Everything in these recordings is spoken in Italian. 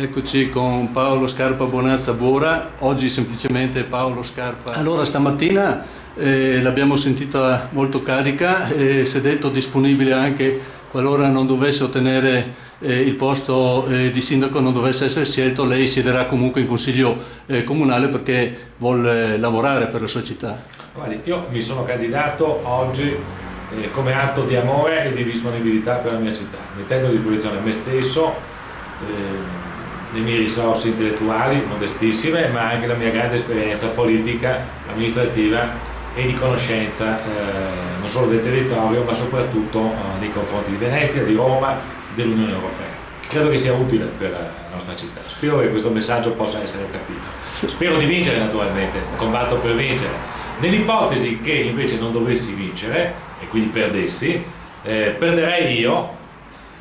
Eccoci con Paolo Scarpa Bonazza Bora, oggi semplicemente Paolo Scarpa. Allora stamattina l'abbiamo sentita molto carica e si è detto disponibile anche qualora non dovesse ottenere il posto di sindaco, non dovesse essere scelto, lei siederà comunque in consiglio comunale perché vuole lavorare per la sua città. Guardi, io mi sono candidato oggi come atto di amore e di disponibilità per la mia città, mettendo a disposizione me stesso, le mie risorse intellettuali modestissime, ma anche la mia grande esperienza politica, amministrativa e di conoscenza non solo del territorio ma soprattutto nei confronti di Venezia, di Roma, dell'Unione Europea. Credo che sia utile per la nostra città. Spero che questo messaggio possa essere capito. Spero di vincere naturalmente, combatto per vincere. Nell'ipotesi che invece non dovessi vincere e quindi perdessi, perderei io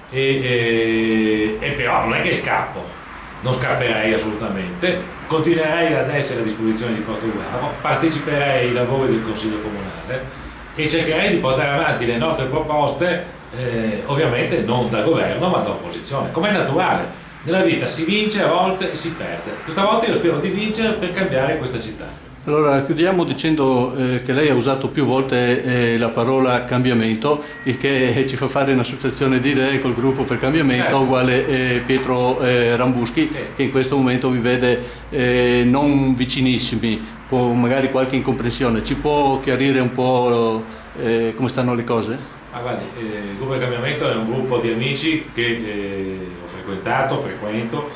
e però non è che scappo, non scapperei assolutamente, continuerei ad essere a disposizione di Portogruaro, parteciperei ai lavori del Consiglio Comunale e cercherei di portare avanti le nostre proposte, ovviamente non da governo ma da opposizione, come è naturale. Nella vita si vince a volte e si perde. Questa volta io spero di vincere per cambiare questa città. Allora chiudiamo dicendo che lei ha usato più volte la parola cambiamento, il che ci fa fare un'associazione di idee col gruppo per cambiamento, uguale Pietro Rambuschi, che in questo momento vi vede non vicinissimi, con magari qualche incomprensione. Ci può chiarire un po' come stanno le cose? Guardi, il gruppo del cambiamento è un gruppo di amici che ho frequento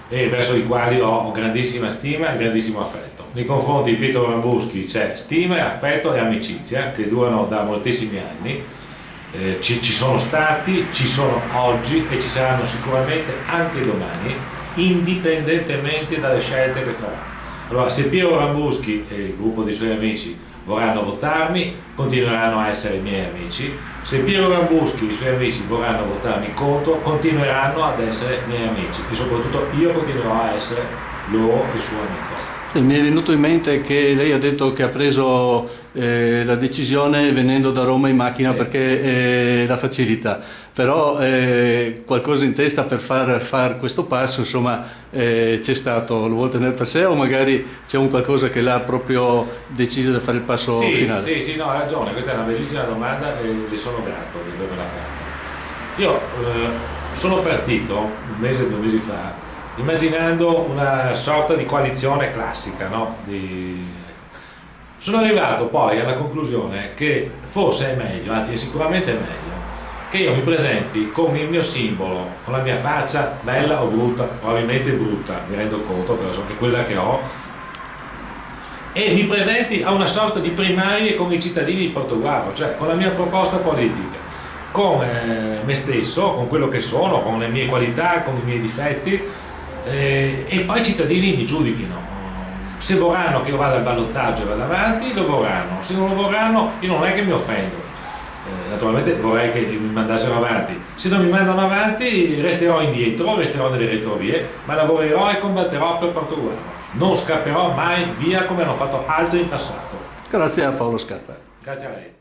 e verso i quali ho grandissima stima e grandissimo affetto. Nei confronti di Pietro Rambuschi c'è stima, affetto e amicizia che durano da moltissimi anni, ci sono stati, ci sono oggi e ci saranno sicuramente anche domani, indipendentemente dalle scelte che farà. Allora, se Pietro Rambuschi e il gruppo dei suoi amici vorranno votarmi, continueranno a essere miei amici. Se Piero Rambuschi e i suoi amici vorranno votarmi contro, continueranno ad essere miei amici e soprattutto io continuerò a essere loro e suo amico. Mi è venuto in mente che lei ha detto che ha preso la decisione venendo da Roma in macchina perché la facilità, però qualcosa in testa per far questo passo, insomma, c'è stato, lo vuole tenere per sé o magari c'è un qualcosa che l'ha proprio deciso di fare il passo finale? Sì, no, ha ragione, questa è una bellissima domanda e le sono grato di avermela fatta. Io sono partito un mese o 2 mesi fa immaginando una sorta di coalizione classica, no? Sono arrivato poi alla conclusione che forse è meglio, anzi è sicuramente meglio, che io mi presenti con il mio simbolo, con la mia faccia bella o brutta, probabilmente brutta, mi rendo conto, però è quella che ho, e mi presenti a una sorta di primarie con i cittadini di Portogruaro, cioè con la mia proposta politica, con me stesso, con quello che sono, con le mie qualità, con i miei difetti, e poi i cittadini mi giudichino. Se vorranno che io vada al ballottaggio e vada avanti, lo vorranno. Se non lo vorranno, io non è che mi offendo. Naturalmente vorrei che mi mandassero avanti. Se non mi mandano avanti, resterò indietro, resterò nelle retrovie, ma lavorerò e combatterò per Portogruaro. Non scapperò mai via come hanno fatto altri in passato. Grazie a Paolo Scarpa. Grazie a lei.